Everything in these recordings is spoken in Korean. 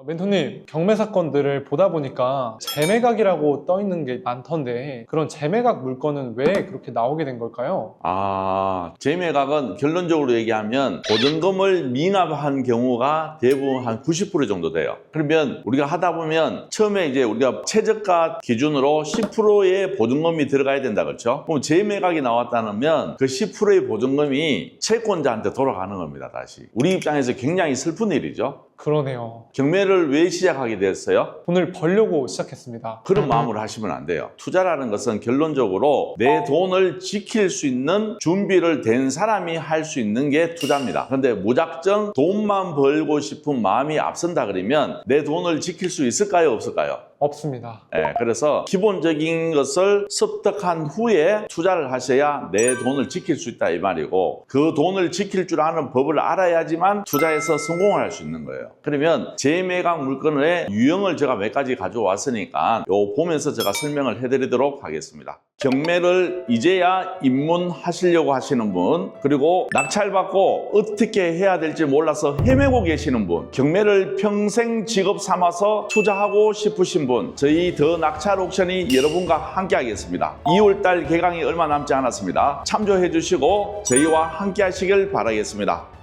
멘토님, 경매 사건들을 보다 보니까 재매각이라고 떠 있는 게 많던데 그런 재매각 물건은 왜 그렇게 나오게 된 걸까요? 재매각은 결론적으로 얘기하면 보증금을 미납한 경우가 대부분 한 90% 정도 돼요. 그러면 우리가 하다 보면 처음에 이제 우리가 최저가 기준으로 10%의 보증금이 들어가야 된다, 그렇죠? 그럼 재매각이 나왔다면 그 10%의 보증금이 채권자한테 돌아가는 겁니다, 다시. 우리 입장에서 굉장히 슬픈 일이죠. 그러네요. 경매를 왜 시작하게 됐어요? 돈을 벌려고 시작했습니다. 그런 마음으로 하시면 안 돼요. 투자라는 것은 결론적으로 내 돈을 지킬 수 있는 준비를 된 사람이 할 수 있는 게 투자입니다. 그런데 무작정 돈만 벌고 싶은 마음이 앞선다 그러면 내 돈을 지킬 수 있을까요? 없을까요? 없습니다. 그래서 기본적인 것을 습득한 후에 투자를 하셔야 내 돈을 지킬 수 있다 이 말이고, 그 돈을 지킬 줄 아는 법을 알아야지만 투자에서 성공을 할 수 있는 거예요. 그러면 재매각 물건의 유형을 제가 몇 가지 가져왔으니까 요 보면서 제가 설명을 해드리도록 하겠습니다. 경매를 이제야 입문하시려고 하시는 분, 그리고 낙찰받고 어떻게 해야 될지 몰라서 헤매고 계시는 분, 경매를 평생 직업 삼아서 투자하고 싶으신 분, 저희 더 낙찰 옥션이 여러분과 함께 하겠습니다. 2월달 개강이 얼마 남지 않았습니다. 참조해 주시고 저희와 함께 하시길 바라겠습니다.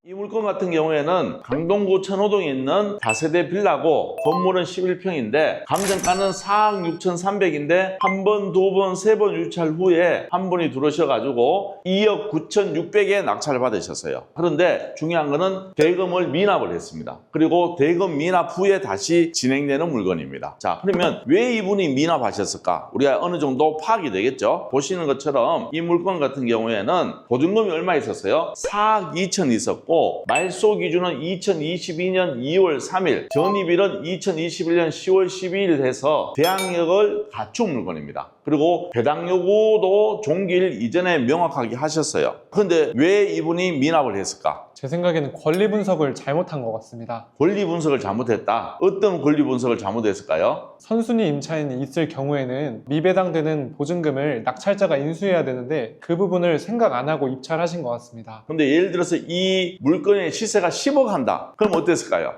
이 물건 같은 경우에는 강동구 천호동에 있는 다세대 빌라고 건물은 11평인데 감정가는 4억 6,300인데 한 번, 두 번, 세 번 유찰 후에 한 분이 들어오셔가지고 2억 9,600에 낙찰을 받으셨어요. 그런데 중요한 거는 대금을 미납을 했습니다. 그리고 대금 미납 후에 다시 진행되는 물건입니다. 자, 그러면 왜 이분이 미납하셨을까? 우리가 어느 정도 파악이 되겠죠? 보시는 것처럼 이 물건 같은 경우에는 보증금이 얼마 있었어요? 4억 2천 있었고 말소 기준은 2022년 2월 3일, 전입일은 2021년 10월 12일 해서 대항력을 갖춘 물건입니다. 그리고 배당 요구도 종기일 이전에 명확하게 하셨어요. 그런데 왜 이분이 미납을 했을까? 제 생각에는 권리 분석을 잘못한 것 같습니다. 권리 분석을 잘못했다. 어떤 권리 분석을 잘못했을까요? 선순위 임차인이 있을 경우에는 미배당되는 보증금을 낙찰자가 인수해야 되는데 그 부분을 생각 안 하고 입찰하신 것 같습니다. 근데 예를 들어서 이 물건의 시세가 10억 한다. 그럼 어땠을까요?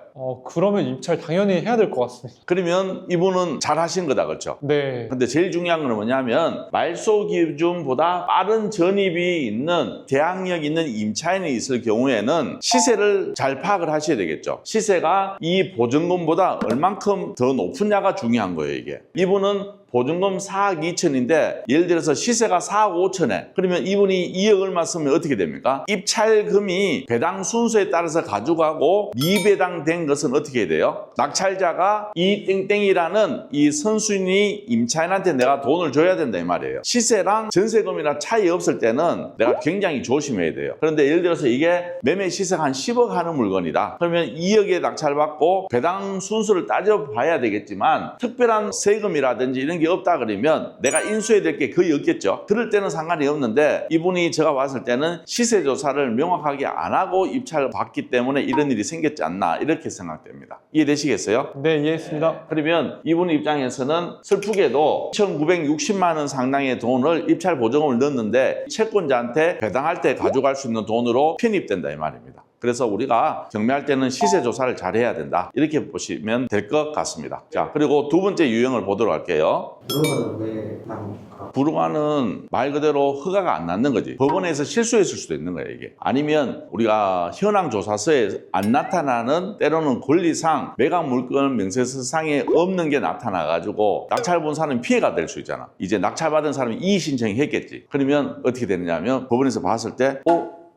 그러면 입찰 당연히 해야 될 것 같습니다. 그러면 이분은 잘 하신 거다, 그렇죠? 네. 근데 제일 중요한 건 뭐냐면 말소 기준보다 빠른 전입이 있는 대항력 있는 임차인이 있을 경우에는 시세를 잘 파악을 하셔야 되겠죠. 시세가 이 보증금보다 얼만큼 더 높으냐가 중요한 거예요, 이게. 이분은 보증금 4억 2천인데 예를 들어서 시세가 4억 5천에 그러면 이분이 2억 얼마 쓰면 어떻게 됩니까? 입찰금이 배당 순서에 따라서 가져가고 미배당된 것은 어떻게 해야 돼요? 낙찰자가 이 땡땡이라는 이 선순위 임차인한테 내가 돈을 줘야 된다 이 말이에요. 시세랑 전세금이나 차이 없을 때는 내가 굉장히 조심해야 돼요. 그런데 예를 들어서 이게 매매 시세가 한 10억 하는 물건이다. 그러면 2억에 낙찰받고 배당 순서를 따져봐야 되겠지만 특별한 세금이라든지 이런 게 없다 그러면 내가 인수해야 될 게 거의 없겠죠. 그럴 때는 상관이 없는데 이분이 제가 봤을 때는 시세 조사를 명확하게 안 하고 입찰을 받기 때문에 이런 일이 생겼지 않나 이렇게 생각됩니다. 이해되시겠어요? 네, 이해했습니다. 그러면 이분 입장에서는 슬프게도 1,960만 원 상당의 돈을 입찰 보증금을 넣었는데 채권자한테 배당할 때 가져갈 수 있는 돈으로 편입된다 이 말입니다. 그래서 우리가 경매할 때는 시세 조사를 잘 해야 된다 이렇게 보시면 될 것 같습니다. 자, 그리고 두 번째 유형을 보도록 할게요. 불허가는 왜 나옵니까? 불허가는 말 그대로 허가가 안 났는 거지. 법원에서 실수했을 수도 있는 거예요, 이게. 아니면 우리가 현황 조사서에 안 나타나는 때로는 권리상 매각 물건 명세서상에 없는 게 나타나가지고 낙찰 본 사람이 피해가 될 수 있잖아. 이제 낙찰 받은 사람이 이의 신청했겠지. 그러면 어떻게 되느냐면 법원에서 봤을 때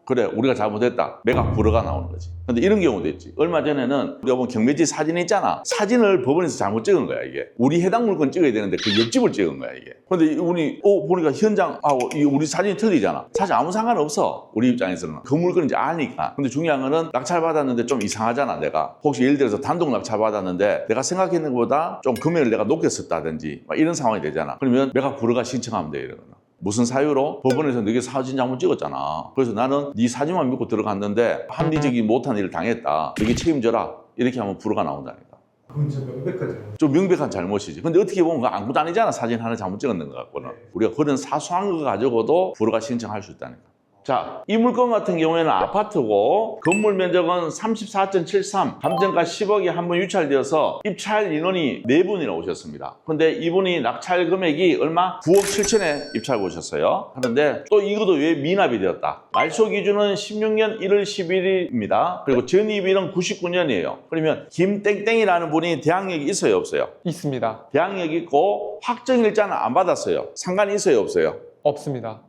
그래 우리가 잘못했다. 매각 불허가 나오는 거지. 근데 이런 경우도 있지. 얼마 전에는 우리가 보면 경매지 사진 있잖아. 사진을 법원에서 잘못 찍은 거야 이게. 우리 해당 물건 찍어야 되는데 그 옆집을 찍은 거야 이게. 근데 우리 보니까 현장하고 우리 사진이 틀리잖아. 사실 아무 상관없어. 우리 입장에서는. 그 물건인지 아니까. 근데 중요한 거는 낙찰 받았는데 좀 이상하잖아 내가. 혹시 예를 들어서 단독 낙찰 받았는데 내가 생각했는 것보다 좀 금액을 내가 높게 썼다든지 막 이런 상황이 되잖아. 그러면 매각 불허가 신청하면 돼 이런 거는. 무슨 사유로? 법원에서 너게 사진 잘못 찍었잖아. 그래서 나는 네 사진만 믿고 들어갔는데 합리적이 못한 일을 당했다. 너게 책임져라. 이렇게 하면 불허가 나온다니까. 그건 진짜 명백한 잘못. 좀 명백한 잘못이지. 근데 어떻게 보면 그거 아무것도 아니잖아. 사진 하나 잘못 찍었는 것 같고는. 우리가 그런 사소한 거 가지고도 불허가 신청할 수 있다니까. 자, 이 물건 같은 경우에는 아파트고 건물 면적은 34.73, 감정가 10억이 한 번 유찰되어서 입찰 인원이 4분이나 오셨습니다. 근데 이분이 낙찰 금액이 얼마? 9억 7천에 입찰 오셨어요. 그런데 또 이것도 왜 미납이 되었다? 말소 기준은 16년 1월 11일입니다. 그리고 전입일은 99년이에요. 그러면 김땡땡이라는 분이 대항력이 있어요, 없어요? 있습니다. 대항력이 있고 확정일자는 안 받았어요. 상관이 있어요, 없어요? 없습니다.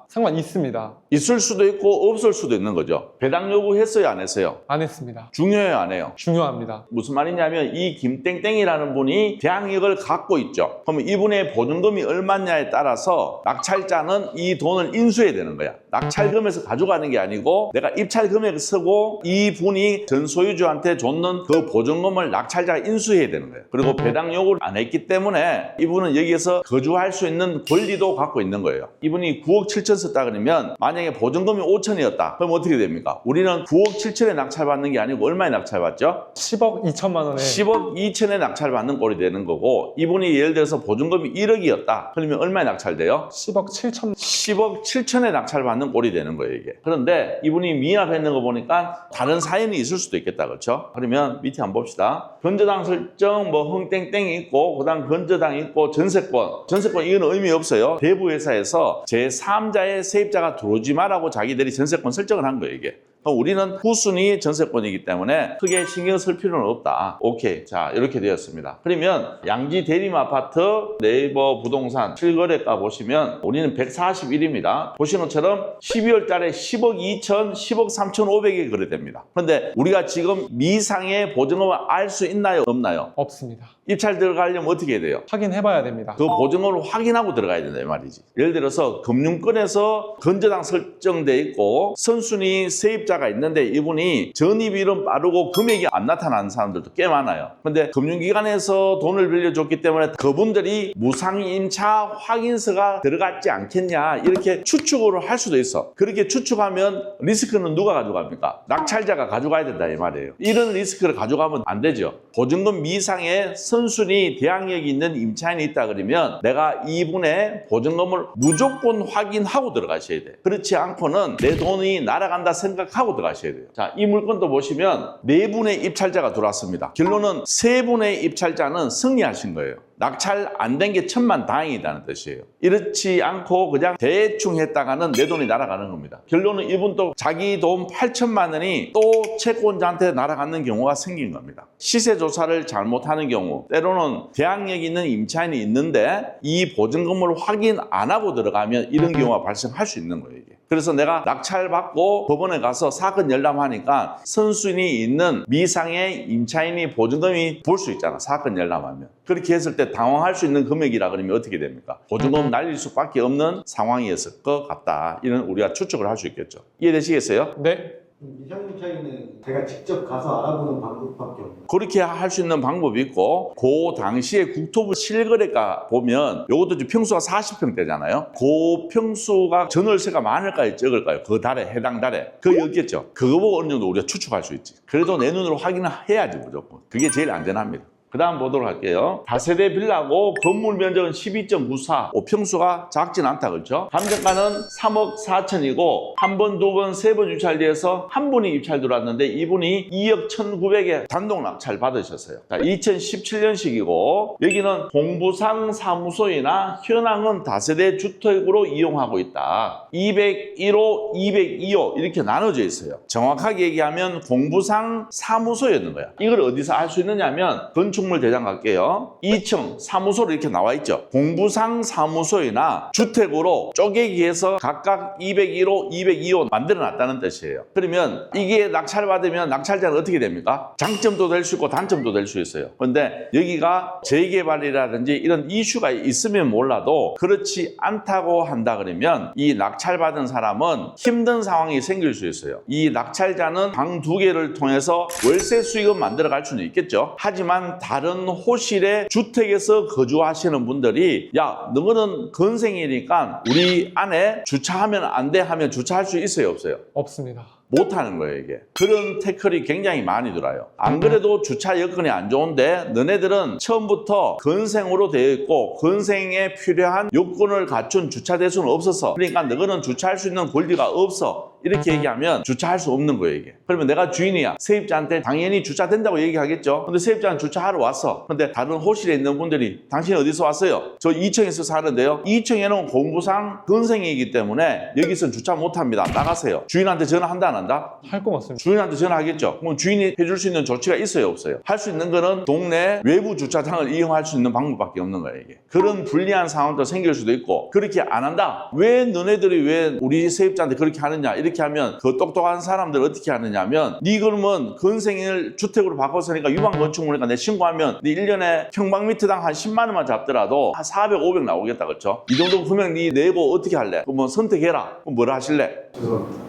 상관 있습니다. 있을 수도 있고 없을 수도 있는 거죠. 배당 요구했어요, 안 했어요? 안 했습니다. 중요해요, 안 해요? 중요합니다. 무슨 말이냐면 이 김땡땡이라는 분이 대항력을 갖고 있죠. 그러면 이분의 보증금이 얼마냐에 따라서 낙찰자는 이 돈을 인수해야 되는 거야. 낙찰금에서 가져가는 게 아니고 내가 입찰 금액을 쓰고 이 분이 전 소유주한테 줬는 그 보증금을 낙찰자가 인수해야 되는 거예요. 그리고 배당 요구를 안 했기 때문에 이분은 여기에서 거주할 수 있는 권리도 갖고 있는 거예요. 이분이 9억 7천 썼다 그러면 만약에 보증금이 5천이었다. 그럼 어떻게 됩니까? 우리는 9억 7천에 낙찰받는 게 아니고 얼마에 낙찰받죠? 10억 2천만 원에 10억 2천에 낙찰받는 꼴이 되는 거고 이분이 예를 들어서 보증금이 1억이었다. 그러면 얼마에 낙찰돼요? 10억 7천 10억 7천에 낙찰받는 꼴이 되는 거예요, 이게. 그런데 이분이 미납했는 거 보니까 다른 사연이 있을 수도 있겠다, 그렇죠? 그러면 밑에 한번 봅시다. 건저당 설정, 흥땡땡이 있고, 그 다음 건저당이 있고, 전세권. 전세권 이건 의미 없어요. 대부회사에서 제3자의 세입자가 들어오지 마라고 자기들이 전세권 설정을 한 거예요, 이게. 우리는 후순위 전세권이기 때문에 크게 신경 쓸 필요는 없다. 오케이. 자, 이렇게 되었습니다. 그러면 양지 대림 아파트 네이버 부동산 실거래가 보시면 우리는 141입니다. 보시는 것처럼 12월 달에 10억 2천, 10억 3,500이 거래됩니다. 그런데 우리가 지금 미상의 보증금을 알 수 있나요? 없나요? 없습니다. 입찰 들어가려면 어떻게 해야 돼요? 확인해봐야 됩니다. 그 보증금을 확인하고 들어가야 된다 이 말이지. 예를 들어서 금융권에서 건저당 설정돼 있고 선순위 세입자가 있는데 이분이 전입일은 빠르고 금액이 안 나타나는 사람들도 꽤 많아요. 근데 금융기관에서 돈을 빌려줬기 때문에 그분들이 무상임차 확인서가 들어갔지 않겠냐 이렇게 추측을 할 수도 있어. 그렇게 추측하면 리스크는 누가 가져갑니까? 낙찰자가 가져가야 된다 이 말이에요. 이런 리스크를 가져가면 안 되죠. 보증금 미상의 선순위 대항력이 있는 임차인이 있다 그러면 내가 이분의 보증금을 무조건 확인하고 들어가셔야 돼. 그렇지 않고는 내 돈이 날아간다 생각하고 들어가셔야 돼요. 자, 이 물건도 보시면 4분의 입찰자가 들어왔습니다. 결론은 3분의 입찰자는 승리하신 거예요. 낙찰 안 된 게 천만다행이다는 뜻이에요. 이렇지 않고 그냥 대충 했다가는 내 돈이 날아가는 겁니다. 결론은 이분도 자기 돈 8천만 원이 또 채권자한테 날아가는 경우가 생긴 겁니다. 시세 조사를 잘못하는 경우 때로는 대항력이 있는 임차인이 있는데 이 보증금을 확인 안 하고 들어가면 이런 경우가 발생할 수 있는 거예요. 이게. 그래서 내가 낙찰받고 법원에 가서 사건 열람하니까 선순위 있는 미상의 임차인이 보증금이 볼 수 있잖아. 사건 열람하면. 그렇게 했을 때 당황할 수 있는 금액이라 그러면 어떻게 됩니까? 보증금 날릴 수밖에 없는 상황이었을 것 같다. 이런 우리가 추측을 할 수 있겠죠. 이해되시겠어요? 네. 미상임차인은 제가 직접 가서 알아보는 방법밖에 없나요? 그렇게 할 수 있는 방법이 있고 그 당시에 국토부 실거래가 보면 이것도 지금 평수가 40평대잖아요. 그 평수가 전월세가 많을까요? 적을까요? 그 달에 해당 달에 그게 없겠죠. 그거 보고 어느 정도 우리가 추측할 수 있지. 그래도 내 눈으로 확인을 해야지 무조건. 그게 제일 안전합니다. 그 다음 보도록 할게요. 다세대 빌라고 건물 면적은 12.94, 평수가 작진 않다 그렇죠? 감정가는 3억 4천이고 한 번, 두 번, 세 번 유찰돼서 한 분이 입찰 들어왔는데 이분이 2억 1,900에 단독 낙찰 받으셨어요. 자, 2017년식이고 여기는 공부상 사무소이나 현황은 다세대 주택으로 이용하고 있다. 201호, 202호 이렇게 나눠져 있어요. 정확하게 얘기하면 공부상 사무소였는 거야. 이걸 어디서 알 수 있느냐면 건축물 대장 갈게요. 2층 사무소로 이렇게 나와 있죠. 공부상 사무소이나 주택으로 쪼개기해서 각각 201호, 202호 만들어 놨다는 뜻이에요. 그러면 이게 낙찰받으면 낙찰자는 어떻게 됩니까? 장점도 될 수 있고 단점도 될 수 있어요. 그런데 여기가 재개발이라든지 이런 이슈가 있으면 몰라도 그렇지 않다고 한다 그러면 이 낙찰받은 사람은 힘든 상황이 생길 수 있어요. 이 낙찰자는 방 2개를 통해서 월세 수익은 만들어 갈 수는 있겠죠. 하지만 다른 호실의 주택에서 거주하시는 분들이 야 너는 건생이니까 우리 안에 주차하면 안 돼 하면 주차할 수 있어요 없어요? 없습니다. 못하는 거예요, 이게. 그런 태클이 굉장히 많이 들어요. 안 그래도 주차 여건이 안 좋은데 너네들은 처음부터 건생으로 되어 있고 건생에 필요한 요건을 갖춘 주차 대수는 없어서 그러니까 너희는 주차할 수 있는 권리가 없어. 이렇게 얘기하면 주차할 수 없는 거예요, 이게. 그러면 내가 주인이야. 세입자한테 당연히 주차된다고 얘기하겠죠. 근데 세입자는 주차하러 왔어. 근데 다른 호실에 있는 분들이 당신 어디서 왔어요? 저 2층에서 사는데요. 2층에는 공부상 건생이기 때문에 여기서 주차 못합니다. 나가세요. 주인한테 전화한다 안 한다? 할 것 같습니다. 주인한테 전화하겠죠. 그럼 주인이 해줄 수 있는 조치가 있어요, 없어요? 할 수 있는 거는 동네 외부 주차장을 이용할 수 있는 방법밖에 없는 거예요, 이게. 그런 불리한 상황도 생길 수도 있고 그렇게 안 한다. 왜 너네들이 왜 우리 세입자한테 그렇게 하느냐? 이렇게 하면 그 똑똑한 사람들 어떻게 하느냐 하면 네 그러면 건생을 주택으로 바꿨으니까 유방 건축물이니까 내 신고하면 네 1년에 평방미터당 한 10만 원만 잡더라도 한 400, 500 나오겠다, 그렇죠? 이 정도 금액 네 내고 어떻게 할래? 그럼 뭐 선택해라. 그럼 뭐라 하실래?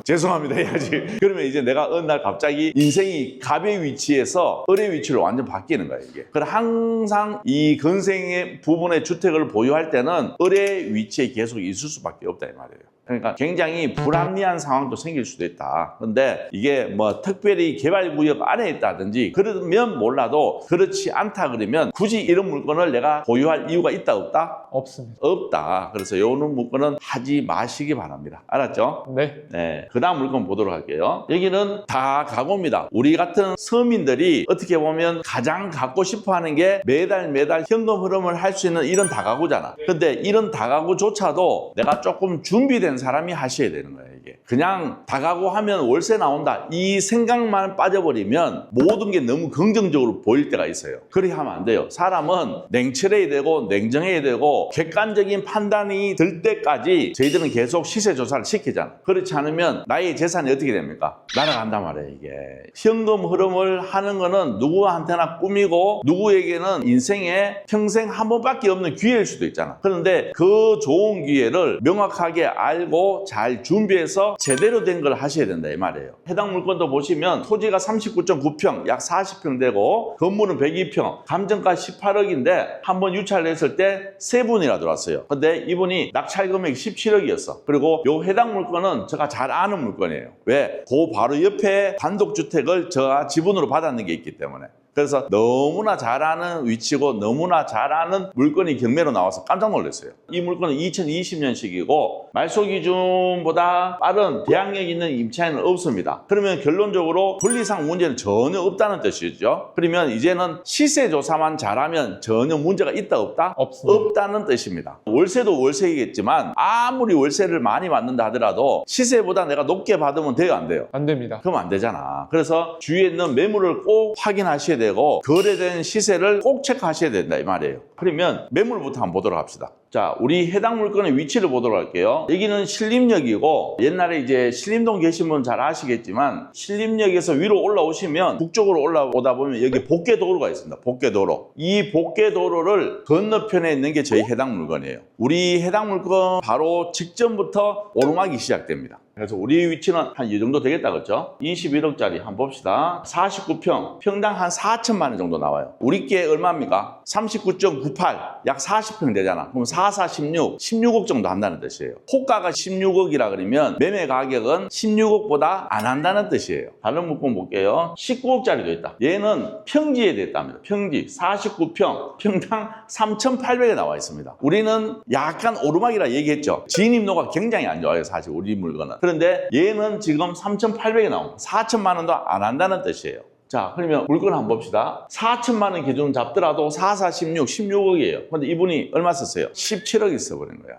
죄송합니다 해야지. 그러면 이제 내가 어느 날 갑자기 인생이 갑의 위치에서 을의 위치로 완전 바뀌는 거야, 이게. 그래 항상 이 건생의 부분의 주택을 보유할 때는 을의 위치에 계속 있을 수밖에 없다 이 말이에요. 그러니까 굉장히 불합리한 상황도 생길 수도 있다. 근데 이게 뭐 특별히 개발구역 안에 있다든지 그러면 몰라도 그렇지 않다 그러면 굳이 이런 물건을 내가 보유할 이유가 있다 없다? 없습니다. 없다. 그래서 이런 물건은 하지 마시기 바랍니다. 알았죠? 네. 네. 그 다음 물건 보도록 할게요. 여기는 다 가구입니다. 우리 같은 서민들이 어떻게 보면 가장 갖고 싶어 하는 게 매달 현금 흐름을 할 수 있는 이런 다가구잖아. 근데 이런 다가구조차도 내가 조금 준비된 사람이 하셔야 되는 거예요, 이게. 그냥 다가구 하면 월세 나온다. 이 생각만 빠져버리면 모든 게 너무 긍정적으로 보일 때가 있어요. 그렇게 하면 안 돼요. 사람은 냉철해야 되고 냉정해야 되고 객관적인 판단이 들 때까지 저희들은 계속 시세 조사를 시키잖아. 그렇지 않으면 나의 재산이 어떻게 됩니까? 날아간단 말이에요, 이게. 현금 흐름을 하는 거는 누구한테나 꿈이고 누구에게는 인생에 평생 한 번밖에 없는 기회일 수도 있잖아. 그런데 그 좋은 기회를 명확하게 알고 잘 준비해서 제대로 된 걸 하셔야 된다 이 말이에요. 해당 물건도 보시면 토지가 39.9평 약 40평 되고 건물은 102평 감정가 18억인데 한번 유찰을 했을 때 세 분이나 들어왔어요. 근데 이분이 낙찰 금액이 17억이었어. 그리고 요 해당 물건은 제가 잘 아는 물건이에요. 왜? 그 바로 옆에 단독주택을 제가 지분으로 받았는 게 있기 때문에. 그래서 너무나 잘 아는 위치고 너무나 잘 아는 물건이 경매로 나와서 깜짝 놀랐어요. 이 물건은 2020년식이고 말소 기준보다 빠른 대항력 있는 임차인은 없습니다. 그러면 결론적으로 분리상 문제는 전혀 없다는 뜻이죠. 그러면 이제는 시세 조사만 잘하면 전혀 문제가 있다 없다? 없습니다. 없다는 뜻입니다. 월세도 월세이겠지만 아무리 월세를 많이 받는다 하더라도 시세보다 내가 높게 받으면 돼요 안 돼요? 안 됩니다. 그럼 안 되잖아. 그래서 주위에 있는 매물을 꼭 확인하셔야 되고 거래된 시세를 꼭 체크하셔야 된다 이 말이에요. 그러면 매물부터 한번 보도록 합시다. 자, 우리 해당 물건의 위치를 보도록 할게요. 여기는 신림역이고 옛날에 이제 신림동 계신 분 잘 아시겠지만 신림역에서 위로 올라오시면 북쪽으로 올라오다 보면 여기 복개도로가 있습니다. 복개도로. 이 복개도로를 건너편에 있는 게 저희 해당 물건이에요. 우리 해당 물건 바로 직전부터 오르막이 시작됩니다. 그래서 우리 위치는 한 이 정도 되겠다, 그렇죠? 21억짜리 한번 봅시다. 49평, 평당 한 4천만 원 정도 나와요. 우리 게 얼마입니까? 39.98, 약 40평 되잖아. 그럼 4, 4, 16, 16억 정도 한다는 뜻이에요. 호가가 16억이라 그러면 매매 가격은 16억보다 안 한다는 뜻이에요. 다른 물건 볼게요. 19억짜리도 있다. 얘는 평지에 됐답니다. 평지, 49평, 평당 3,800에 나와 있습니다. 우리는 약간 오르막이라 얘기했죠. 진입로가 굉장히 안 좋아요, 사실 우리 물건은. 그런데 얘는 지금 3,800에 나옵니다. 4천만 원도 안 한다는 뜻이에요. 자, 그러면 물건 한번 봅시다. 4천만 원 기준 잡더라도 4, 4, 16, 16억이에요. 근데 이분이 얼마 썼어요? 17억이 써버린 거야.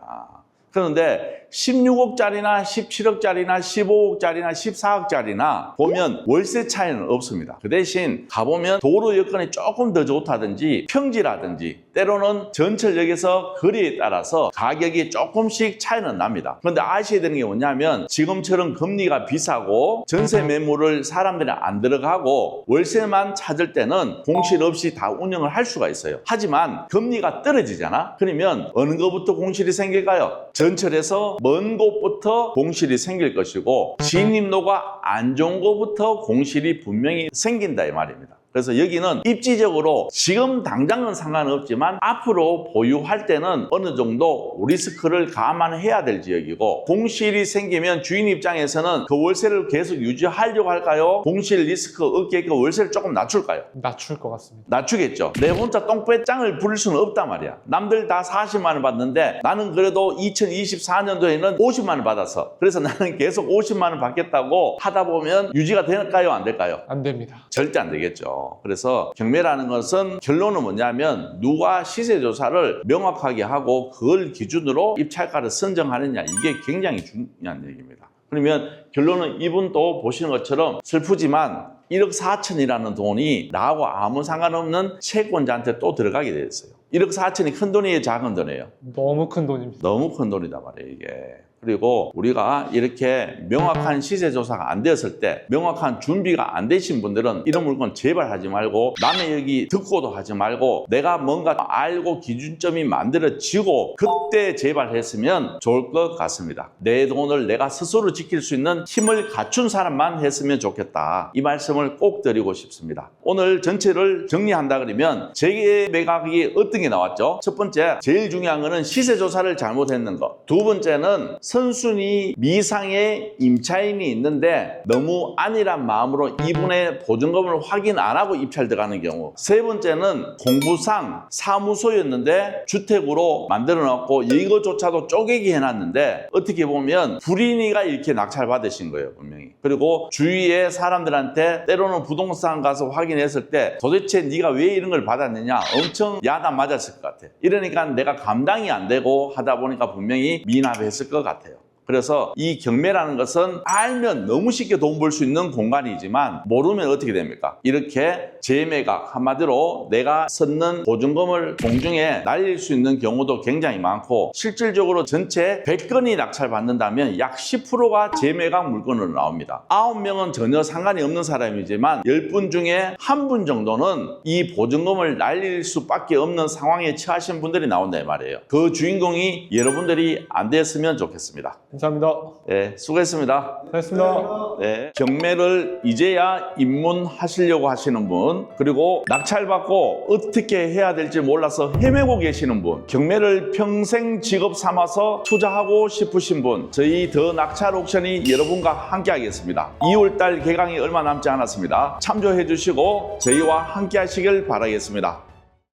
그런데 16억짜리나 17억짜리나 15억짜리나 14억짜리나 보면 월세 차이는 없습니다. 그 대신 가보면 도로 여건이 조금 더 좋다든지 평지라든지 때로는 전철역에서 거리에 따라서 가격이 조금씩 차이는 납니다. 그런데 아셔야 되는 게 뭐냐면 지금처럼 금리가 비싸고 전세 매물을 사람들이 안 들어가고 월세만 찾을 때는 공실 없이 다 운영을 할 수가 있어요. 하지만 금리가 떨어지잖아? 그러면 어느 것부터 공실이 생길까요? 전철에서 먼 곳부터 공실이 생길 것이고 진입로가 안 좋은 곳부터 공실이 분명히 생긴다 이 말입니다. 그래서 여기는 입지적으로 지금 당장은 상관없지만 앞으로 보유할 때는 어느 정도 리스크를 감안해야 될 지역이고, 공실이 생기면 주인 입장에서는 그 월세를 계속 유지하려고 할까요? 공실 리스크 없게끔 월세를 조금 낮출까요? 낮출 것 같습니다. 낮추겠죠. 내 혼자 똥배짱을 부릴 수는 없단 말이야. 남들 다 40만 원 받는데 나는 그래도 2024년도에는 50만 원 받았어. 그래서 나는 계속 50만 원 받겠다고 하다 보면 유지가 될까요? 안 될까요? 안 됩니다. 절대 안 되겠죠. 그래서 경매라는 것은 결론은 뭐냐면 누가 시세조사를 명확하게 하고 그걸 기준으로 입찰가를 선정하느냐, 이게 굉장히 중요한 얘기입니다. 그러면 결론은 이분도 보시는 것처럼 슬프지만 1억 4천이라는 돈이 나하고 아무 상관없는 채권자한테 또 들어가게 됐어요. 1억 4천이 큰 돈이에요, 작은 돈이에요? 너무 큰 돈입니다. 너무 큰 돈이단 말이에요, 이게. 그리고 우리가 이렇게 명확한 시세조사가 안 되었을 때, 명확한 준비가 안 되신 분들은 이런 물건 제발 하지 말고, 남의 얘기 듣고도 하지 말고, 내가 뭔가 알고 기준점이 만들어지고 그때 제발 했으면 좋을 것 같습니다. 내 돈을 내가 스스로 지킬 수 있는 힘을 갖춘 사람만 했으면 좋겠다, 이 말씀을 꼭 드리고 싶습니다. 오늘 전체를 정리한다 그러면 재매각이 어떤 게 나왔죠? 첫 번째, 제일 중요한 거는 시세조사를 잘못했는 거. 두 번째는 선순위 미상의 임차인이 있는데 너무 안일한 마음으로 이분의 보증금을 확인 안 하고 입찰 들어가는 경우. 세 번째는 공부상 사무소였는데 주택으로 만들어 놨고 이거조차도 쪼개기 해놨는데 어떻게 보면 불인이가 이렇게 낙찰 받으신 거예요, 분명히. 그리고 주위의 사람들한테 때로는 부동산 가서 확인했을 때 도대체 네가 왜 이런 걸 받았느냐, 엄청 야단 맞았을 것 같아. 이러니까 내가 감당이 안 되고 하다 보니까 분명히 미납했을 것 같아요. 그래서 이 경매라는 것은 알면 너무 쉽게 돈 벌 수 있는 공간이지만 모르면 어떻게 됩니까? 이렇게 재매각, 한마디로 내가 썼는 보증금을 공중에 날릴 수 있는 경우도 굉장히 많고, 실질적으로 전체 100건이 낙찰받는다면 약 10%가 재매각 물건으로 나옵니다. 9명은 전혀 상관이 없는 사람이지만 10분 중에 1분 정도는 이 보증금을 날릴 수밖에 없는 상황에 처하신 분들이 나온다 이 말이에요. 그 주인공이 여러분들이 안 됐으면 좋겠습니다. 감사합니다. 네, 수고했습니다. 고맙습니다. 네, 경매를 이제야 입문하시려고 하시는 분, 그리고 낙찰받고 어떻게 해야 될지 몰라서 헤매고 계시는 분, 경매를 평생 직업 삼아서 투자하고 싶으신 분, 저희 더 낙찰 옥션이 여러분과 함께 하겠습니다. 2월달 개강이 얼마 남지 않았습니다. 참조해 주시고 저희와 함께 하시길 바라겠습니다.